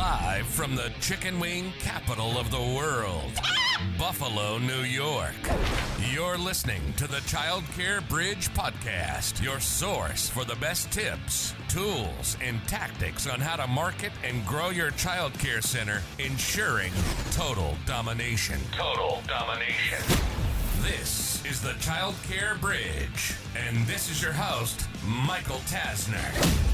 Live from the chicken wing capital of the world, Buffalo, New York. You're listening to the Child Care Bridge Podcast, your source for the best tips, tools, and tactics on how to market and grow your child care center, ensuring total domination. Total domination. This is the Child Care Bridge, and this is your host, Michael Tasner.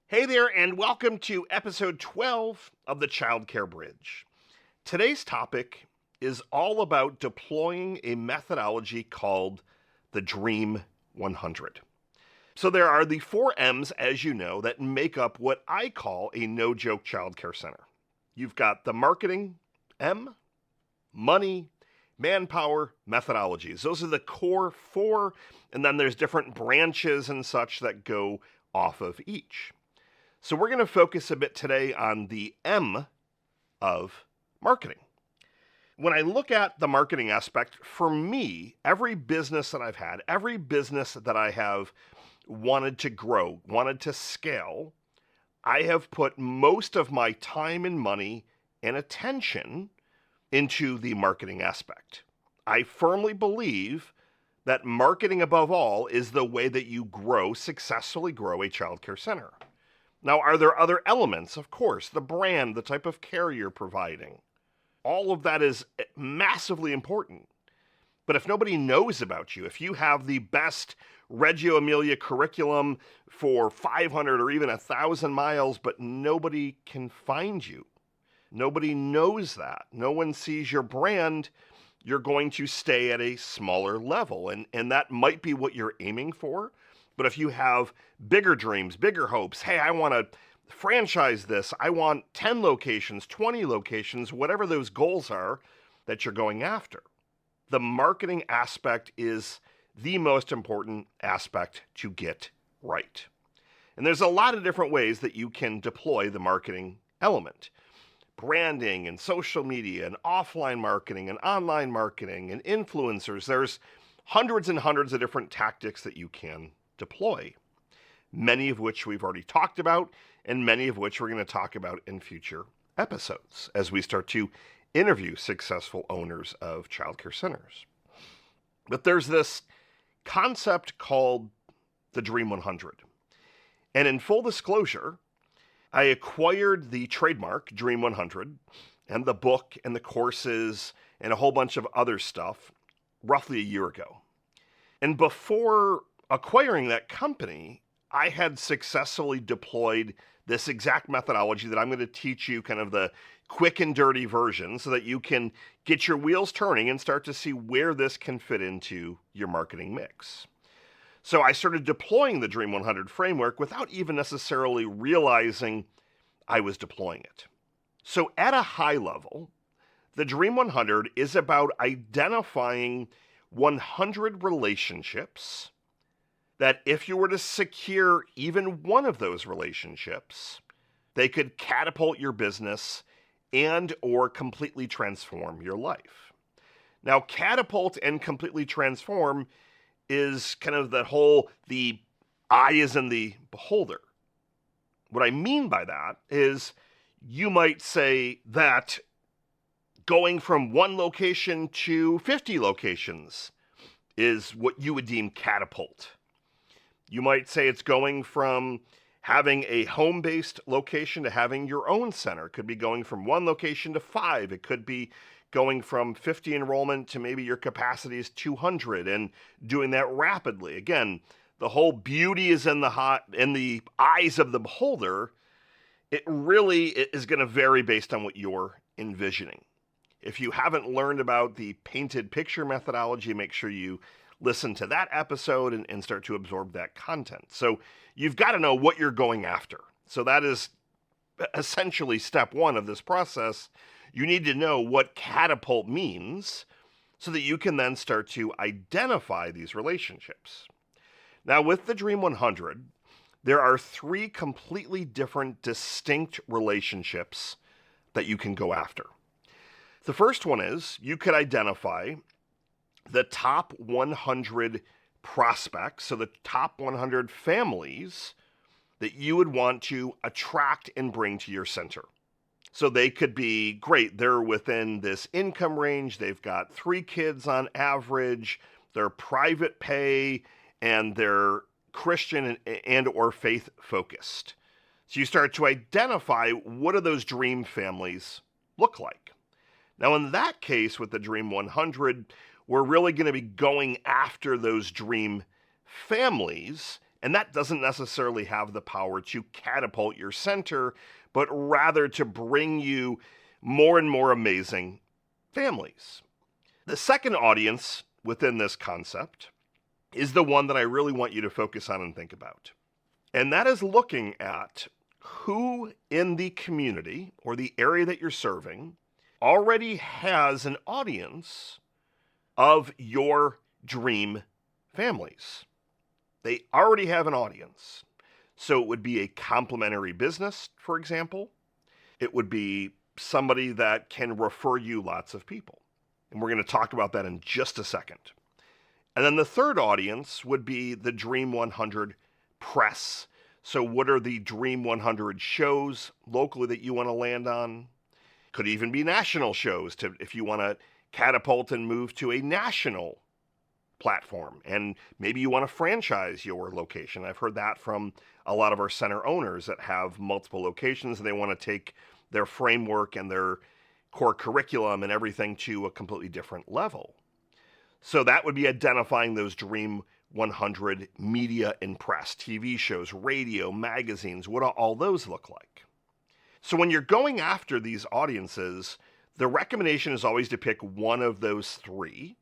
Hey there, and welcome to episode 12 of the Child Care Bridge. Today's topic is all about deploying a methodology called the Dream 100. So there are the 4 M's, as you know, that make up what I call a no-joke child care center. You've got the marketing, M, money, manpower, methodologies. Those are the core 4, and then there's different branches and such that go off of each. So we're going to focus a bit today on the M of marketing. When I look at the marketing aspect, for me, every business that I've had, every business that I have wanted to grow, wanted to scale, I have put most of my time and money and attention into the marketing aspect. I firmly believe that marketing above all is the way that you successfully grow a child care center. Now, are there other elements? Of course, the brand, the type of care you're providing. All of that is massively important. But if nobody knows about you, if you have the best Reggio Emilia curriculum for 500 or even 1,000 miles, but nobody can find you, nobody knows that, no one sees your brand, you're going to stay at a smaller level. And that might be what you're aiming for. But if you have bigger dreams, bigger hopes, hey, I want to franchise this, I want 10 locations, 20 locations, whatever those goals are that you're going after, the marketing aspect is the most important aspect to get right. And there's a lot of different ways that you can deploy the marketing element. Branding and social media and offline marketing and online marketing and influencers. There's hundreds and hundreds of different tactics that you can deploy, many of which we've already talked about, and many of which we're going to talk about in future episodes as we start to interview successful owners of childcare centers. But there's this concept called the Dream 100. And in full disclosure, I acquired the trademark Dream 100 and the book and the courses and a whole bunch of other stuff roughly a year ago. And before acquiring that company, I had successfully deployed this exact methodology that I'm going to teach you, kind of the quick and dirty version, so that you can get your wheels turning and start to see where this can fit into your marketing mix. So I started deploying the Dream 100 framework without even necessarily realizing I was deploying it. So at a high level, the Dream 100 is about identifying 100 relationships that if you were to secure even one of those relationships, they could catapult your business and or completely transform your life. Now, catapult and completely transform is kind of that whole, the eye is in the beholder. What I mean by that is you might say that going from one location to 50 locations is what you would deem catapult. You might say it's going from having a home-based location to having your own center. It could be going from 1 location to 5. It could be going from 50 enrollment to maybe your capacity is 200 and doing that rapidly. Again, the whole beauty is in the eyes of the beholder. It really is going to vary based on what you're envisioning. If you haven't learned about the painted picture methodology, make sure you listen to that episode and start to absorb that content. So you've got to know what you're going after. So that is essentially step 1 of this process. You need to know what catapult means so that you can then start to identify these relationships. Now, with the Dream 100, there are 3 completely different, distinct relationships that you can go after. The first one is you could identify the top 100 prospects, so the top 100 families that you would want to attract and bring to your center. So they could be great. They're within this income range. They've got 3 kids on average. They're private pay and they're Christian and or faith focused. So you start to identify what do those dream families look like. Now in that case with the Dream 100, we're really going to be going after those dream families, and that doesn't necessarily have the power to catapult your center, but rather to bring you more and more amazing families. The second audience within this concept is the one that I really want you to focus on and think about. And that is looking at who in the community or the area that you're serving already has an audience of your dream families. They already have an audience. So it would be a complementary business, for example. It would be somebody that can refer you lots of people. And we're going to talk about that in just a second. And then the third audience would be the Dream 100 press. So what are the Dream 100 shows locally that you want to land on? Could even be national shows if you want to catapult and move to a national platform. And maybe you want to franchise your location. I've heard that from a lot of our center owners that have multiple locations and they want to take their framework and their core curriculum and everything to a completely different level. So that would be identifying those Dream 100 media and press, TV shows, radio, magazines. What do all those look like? So when you're going after these audiences, the recommendation is always to pick one of those 3.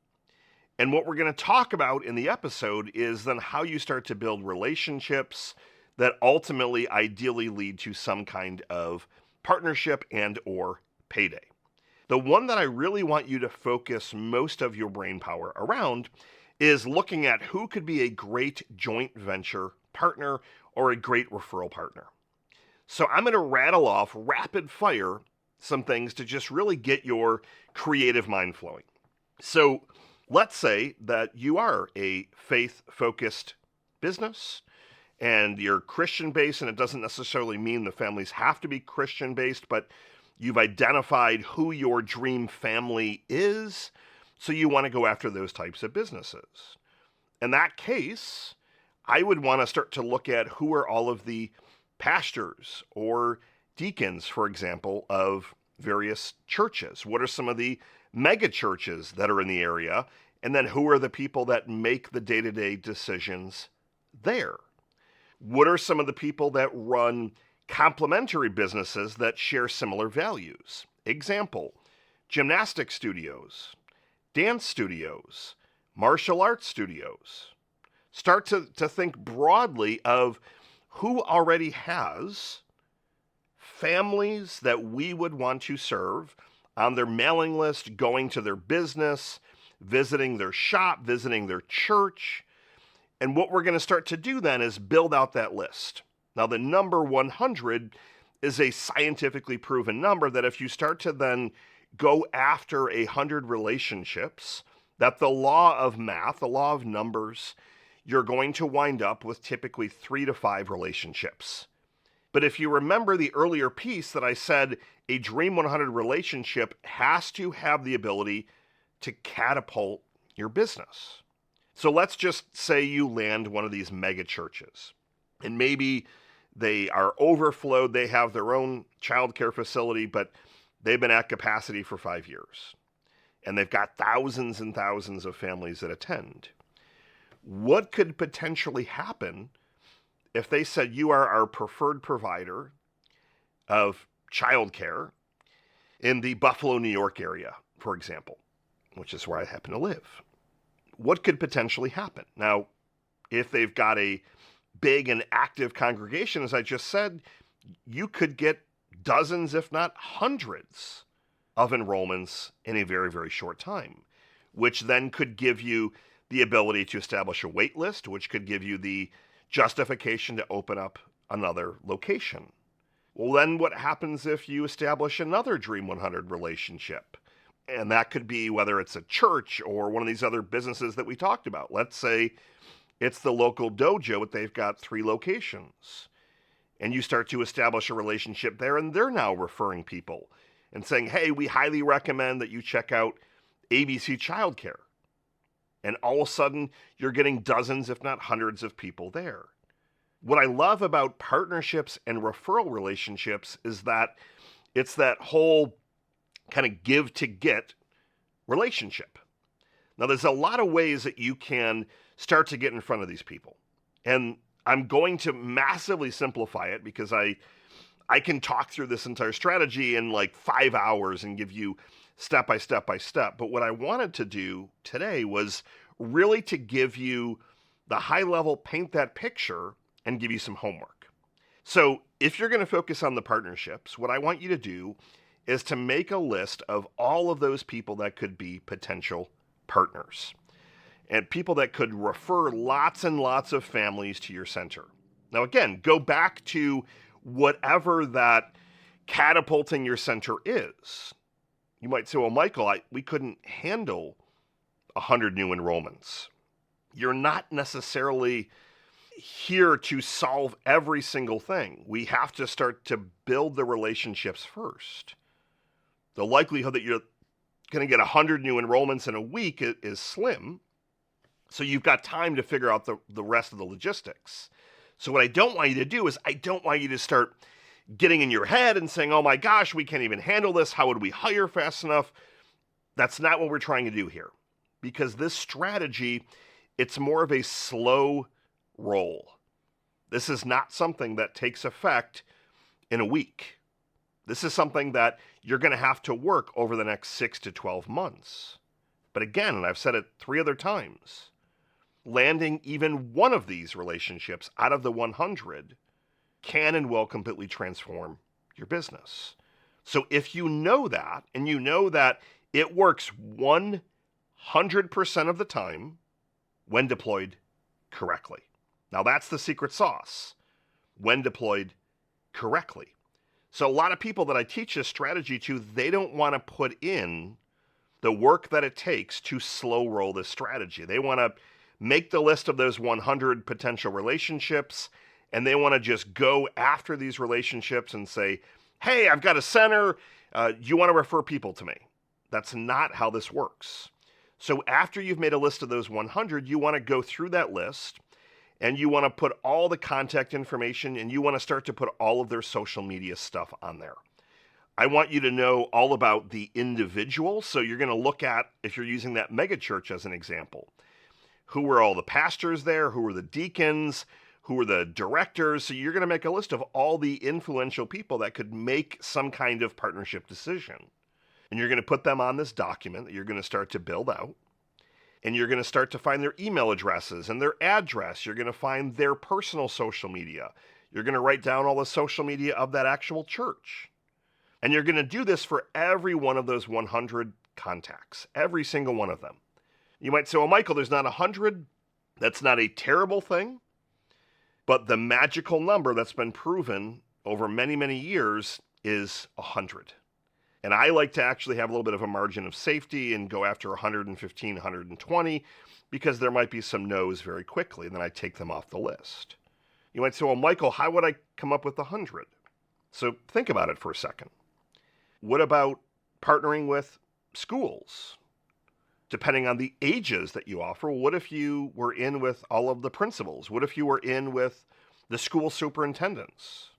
And what we're going to talk about in the episode is then how you start to build relationships that ultimately, ideally lead to some kind of partnership and or payday. The one that I really want you to focus most of your brain power around is looking at who could be a great joint venture partner or a great referral partner. So I'm going to rattle off rapid fire some things to just really get your creative mind flowing. So let's say that you are a faith-focused business and you're Christian-based, and it doesn't necessarily mean the families have to be Christian-based, but you've identified who your dream family is, so you want to go after those types of businesses. In that case, I would want to start to look at who are all of the pastors or deacons, for example, of various churches. What are some of the mega churches that are in the area? And then who are the people that make the day-to-day decisions there? What are some of the people that run complementary businesses that share similar values? Example, gymnastics studios, dance studios, martial arts studios. Start to think broadly of who already has families that we would want to serve on their mailing list, going to their business, visiting their shop, visiting their church. And what we're going to start to do then is build out that list. Now, the number 100 is a scientifically proven number that if you start to then go after 100 relationships, that the law of math, the law of numbers, you're going to wind up with typically 3 to 5 relationships. But if you remember the earlier piece that I said, a Dream 100 relationship has to have the ability to catapult your business. So let's just say you land one of these mega churches, and maybe they are overflowed. They have their own childcare facility, but they've been at capacity for 5 years, and they've got thousands and thousands of families that attend. What could potentially happen if they said you are our preferred provider of childcare in the Buffalo, New York area, for example, which is where I happen to live? What could potentially happen? Now, if they've got a big and active congregation, as I just said, you could get dozens, if not hundreds, of enrollments in a very, very short time, which then could give you the ability to establish a wait list, which could give you the justification to open up another location. Well, then what happens if you establish another Dream 100 relationship? And that could be whether it's a church or one of these other businesses that we talked about. Let's say it's the local dojo, but they've got 3 locations. And you start to establish a relationship there, and they're now referring people and saying, hey, we highly recommend that you check out ABC Childcare. And all of a sudden, you're getting dozens, if not hundreds of people there. What I love about partnerships and referral relationships is that it's that whole kind of give to get relationship. Now, there's a lot of ways that you can start to get in front of these people. And I'm going to massively simplify it because I can talk through this entire strategy in like 5 hours and give you step by step by step. But what I wanted to do today was really to give you the high level, paint that picture, and give you some homework. So if you're going to focus on the partnerships, what I want you to do is to make a list of all of those people that could be potential partners and people that could refer lots and lots of families to your center. Now, again, go back to whatever that catapulting your center is. You might say, well, Michael, we couldn't handle 100 new enrollments. You're not necessarily here to solve every single thing. We have to start to build the relationships first. The likelihood that you're going to get 100 new enrollments in a week is slim. So you've got time to figure out the rest of the logistics. So what I don't want you to do is I don't want you to start getting in your head and saying, oh my gosh, we can't even handle this. How would we hire fast enough? That's not what we're trying to do here. Because this strategy, it's more of a slow roll. This is not something that takes effect in a week. This is something that you're going to have to work over the next 6 to 12 months. But again, and I've said it 3 other times, landing even one of these relationships out of the 100 can and will completely transform your business. So if you know that, and you know that it works 100% of the time when deployed correctly. Now that's the secret sauce, when deployed correctly. So a lot of people that I teach this strategy to, they don't want to put in the work that it takes to slow roll this strategy. They want to make the list of those 100 potential relationships, and they want to just go after these relationships and say, hey, I've got a center. You want to refer people to me? That's not how this works. So after you've made a list of those 100, you want to go through that list, and you want to put all the contact information, and you want to start to put all of their social media stuff on there. I want you to know all about the individual. So you're going to look at, if you're using that mega church as an example, who were all the pastors there, who were the deacons, who were the directors. So you're going to make a list of all the influential people that could make some kind of partnership decision. And you're going to put them on this document that you're going to start to build out. And you're going to start to find their email addresses and their address. You're going to find their personal social media. You're going to write down all the social media of that actual church. And you're going to do this for every one of those 100 contacts, every single one of them. You might say, well, Michael, there's not 100. That's not a terrible thing. But the magical number that's been proven over many, many years is 100. And I like to actually have a little bit of a margin of safety and go after 115, 120, because there might be some no's very quickly, and then I take them off the list. You might say, well, Michael, how would I come up with 100? So think about it for a second. What about partnering with schools? Depending on the ages that you offer, what if you were in with all of the principals? What if you were in with the school superintendents?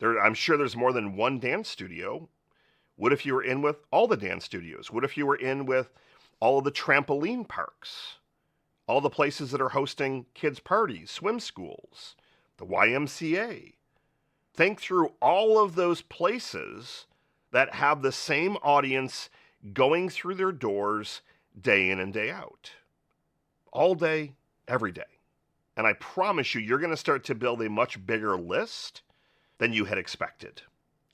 I'm sure there's more than one dance studio. What if you were in with all the dance studios? What if you were in with all of the trampoline parks? All the places that are hosting kids' parties, swim schools, the YMCA. Think through all of those places that have the same audience going through their doors day in and day out. All day, every day. And I promise you, you're going to start to build a much bigger list than you had expected.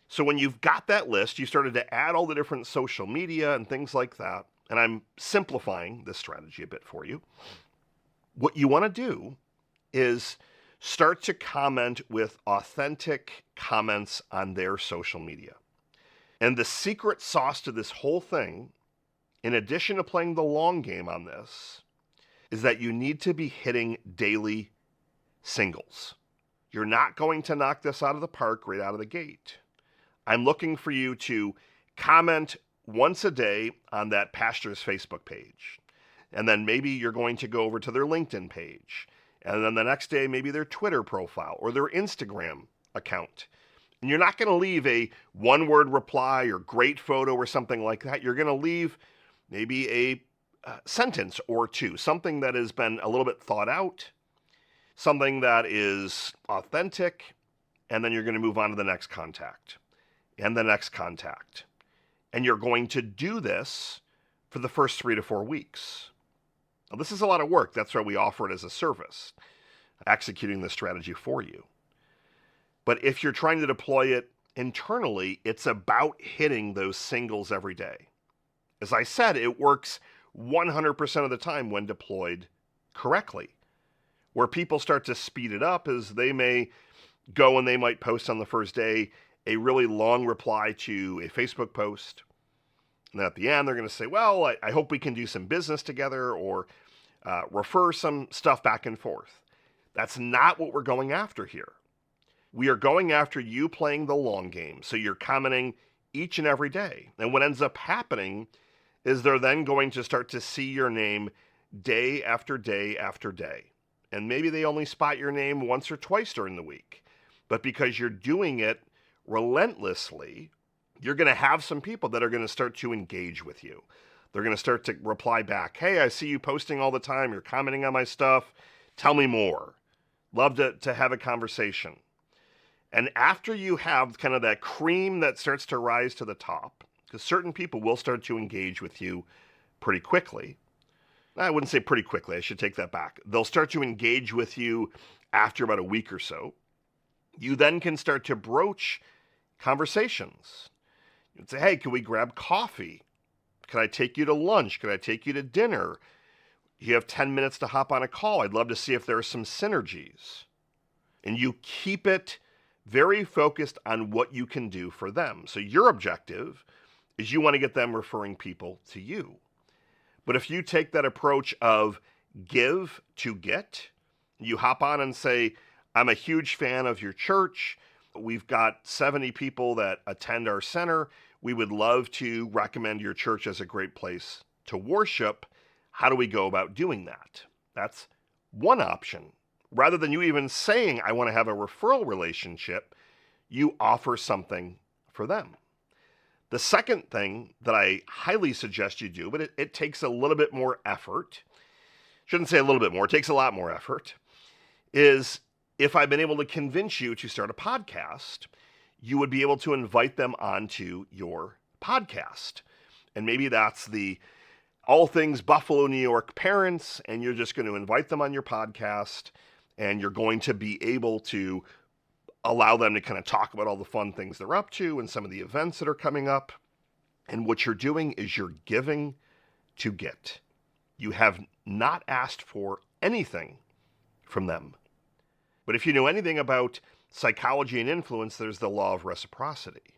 So when you've got that list, you started to add all the different social media and things like that. And I'm simplifying this strategy a bit for you. What you want to do is start to comment with authentic comments on their social media. And the secret sauce to this whole thing in addition to playing the long game on this, is that you need to be hitting daily singles. You're not going to knock this out of the park right out of the gate. I'm looking for you to comment once a day on that pastor's Facebook page. And then maybe you're going to go over to their LinkedIn page. And then the next day, maybe their Twitter profile or their Instagram account. And you're not going to leave a one-word reply or great photo or something like that. You're going to leave maybe a sentence or two, something that has been a little bit thought out, something that is authentic, and then you're going to move on to the next contact and the next contact. And you're going to do this for the first 3 to 4 weeks. Now, this is a lot of work. That's why we offer it as a service, executing the strategy for you. But if you're trying to deploy it internally, it's about hitting those singles every day. As I said, it works 100% of the time when deployed correctly. Where people start to speed it up is they may go and they might post on the first day a really long reply to a Facebook post. And then at the end, they're going to say, well, I hope we can do some business together, or refer some stuff back and forth. That's not what we're going after here. We are going after you playing the long game. So you're commenting each and every day. And what ends up happening is they're then going to start to see your name day after day after day. And maybe they only spot your name once or twice during the week. But because you're doing it relentlessly, you're going to have some people that are going to start to engage with you. They're going to start to reply back. Hey, I see you posting all the time. You're commenting on my stuff. Tell me more. Love to have a conversation. And after you have kind of that cream that starts to rise to the top, because certain people will start to engage with you pretty quickly. I wouldn't say pretty quickly. I should take that back. They'll start to engage with you after about a week or so. You then can start to broach conversations. You'd say, hey, can we grab coffee? Can I take you to lunch? Can I take you to dinner? You have 10 minutes to hop on a call. I'd love to see if there are some synergies. And you keep it very focused on what you can do for them. So your objective is you want to get them referring people to you. But if you take that approach of give to get, you hop on and say, I'm a huge fan of your church. We've got 70 people that attend our center. We would love to recommend your church as a great place to worship. How do we go about doing that? That's one option. Rather than you even saying, I want to have a referral relationship, you offer something for them. The second thing that I highly suggest you do, but it takes a little bit more effort, shouldn't say a little bit more, it takes a lot more effort, is if I've been able to convince you to start a podcast, you would be able to invite them onto your podcast. And maybe that's the All Things Buffalo, New York parents, and you're just going to invite them on your podcast, and you're going to be able to allow them to kind of talk about all the fun things they're up to and some of the events that are coming up. And what you're doing is you're giving to get. You have not asked for anything from them. But if you know anything about psychology and influence, there's the law of reciprocity.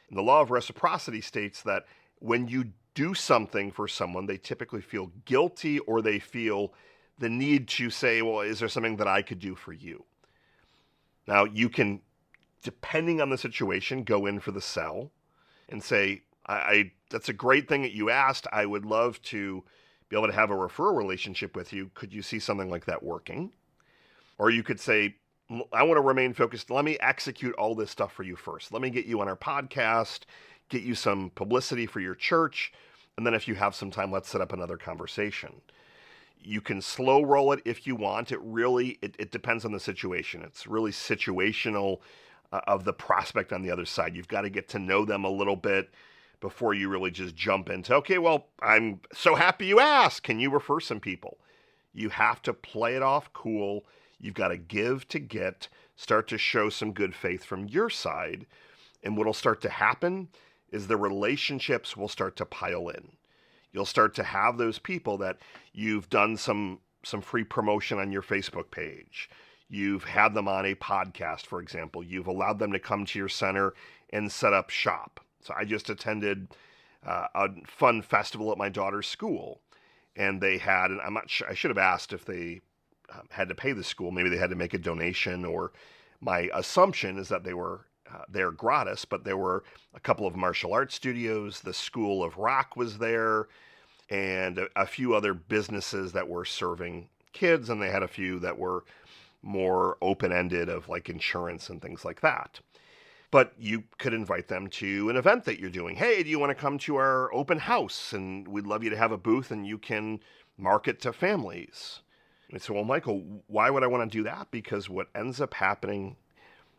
And the law of reciprocity states that when you do something for someone, they typically feel guilty, or they feel the need to say, well, is there something that I could do for you? Now, you can, depending on the situation, go in for the sell and say, that's a great thing that you asked. I would love to be able to have a referral relationship with you. Could you see something like that working? Or you could say, I want to remain focused. Let me execute all this stuff for you first. Let me get you on our podcast, get you some publicity for your church. And then if you have some time, let's set up another conversation. You can slow roll it if you want. It depends on the situation. It's really situational of the prospect on the other side. You've got to get to know them a little bit before you really just jump into, okay, well, I'm so happy you asked. Can you refer some people? You have to play it off cool. You've got to give to get, start to show some good faith from your side. And what will start to happen is the relationships will start to pile in. You'll start to have those people that you've done some free promotion on your Facebook page. You've had them on a podcast, for example. You've allowed them to come to your center and set up shop. So I just attended a fun festival at my daughter's school. And they had, and I'm not sure, I should have asked if they had to pay the school. Maybe they had to make a donation, or my assumption is that they were there gratis, but there were a couple of martial arts studios. The School of Rock was there, and a few other businesses that were serving kids, and they had a few that were more open-ended of like insurance and things like that. But you could invite them to an event that you're doing. Hey, do you want to come to our open house? And we'd love you to have a booth and you can market to families. And I said, well, Michael, why would I want to do that? Because what ends up happening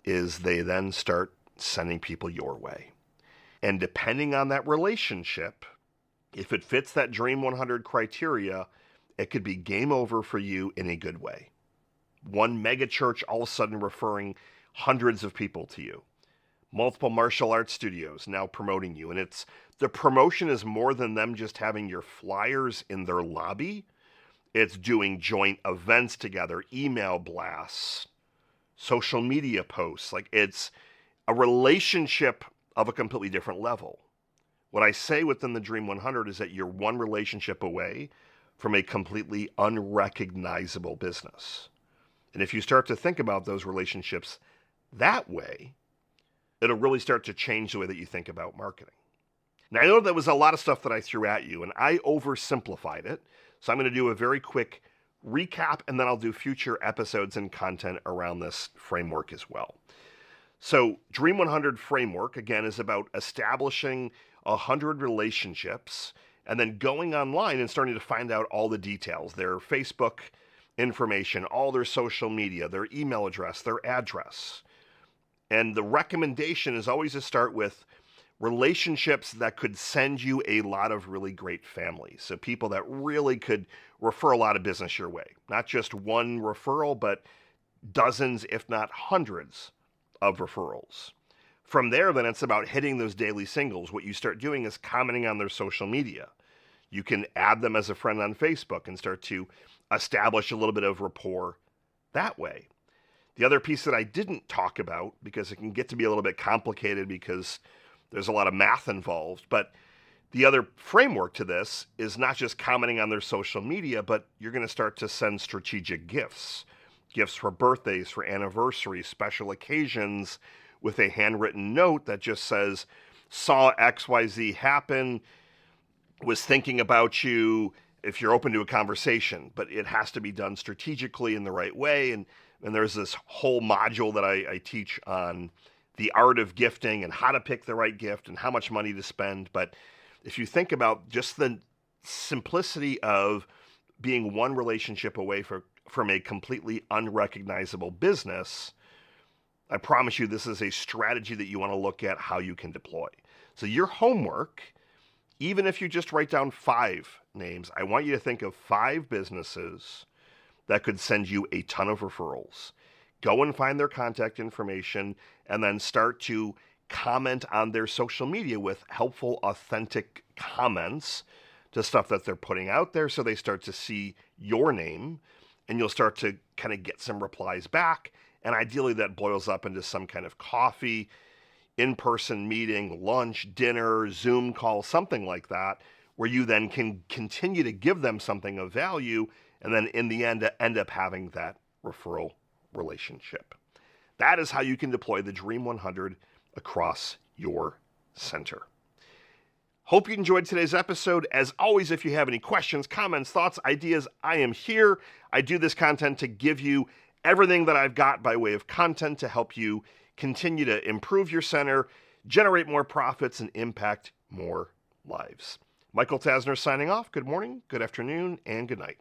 is they then start sending people your way. And depending on that relationship, if it fits that Dream 100 criteria, it could be game over for you in a good way. One mega church all of a sudden referring hundreds of people to you. Multiple martial arts studios now promoting you. And it's the promotion is more than them just having your flyers in their lobby. It's doing joint events together, email blasts, social media posts. Like, it's a relationship of a completely different level. What I say within the Dream 100 is that you're one relationship away from a completely unrecognizable business. And if you start to think about those relationships that way, it'll really start to change the way that you think about marketing. Now, I know that was a lot of stuff that I threw at you, and I oversimplified it. So I'm going to do a very quick recap, and then I'll do future episodes and content around this framework as well. So Dream 100 framework, again, is about establishing 100 relationships and then going online and starting to find out all the details, their Facebook information, all their social media, their email address, their address. And the recommendation is always to start with relationships that could send you a lot of really great families. So people that really could refer a lot of business your way. Not just one referral, but dozens, if not hundreds of referrals. From there, then it's about hitting those daily singles. What you start doing is commenting on their social media. You can add them as a friend on Facebook and start to establish a little bit of rapport that way. The other piece that I didn't talk about, because it can get to be a little bit complicated because there's a lot of math involved, but the other framework to this is not just commenting on their social media, but you're going to start to send strategic gifts. Gifts for birthdays, for anniversaries, special occasions, with a handwritten note that just says, saw XYZ happen, was thinking about you, if you're open to a conversation. But it has to be done strategically in the right way. And there's this whole module that I teach on the art of gifting and how to pick the right gift and how much money to spend. But if you think about just the simplicity of being one relationship away from a completely unrecognizable business, I promise you this is a strategy that you want to look at how you can deploy. So your homework, even if you just write down 5 names, I want you to think of 5 businesses that could send you a ton of referrals. Go and find their contact information and then start to comment on their social media with helpful, authentic comments to stuff that they're putting out there, so they start to see your name and you'll start to kind of get some replies back. And ideally that boils up into some kind of coffee, in-person meeting, lunch, dinner, Zoom call, something like that, where you then can continue to give them something of value and then in the end up having that referral relationship. That is how you can deploy the Dream 100 across your center. Hope you enjoyed today's episode. As always, if you have any questions, comments, thoughts, ideas, I am here. I do this content to give you everything that I've got by way of content to help you continue to improve your center, generate more profits, and impact more lives. Michael Tasner signing off. Good morning, good afternoon, and good night.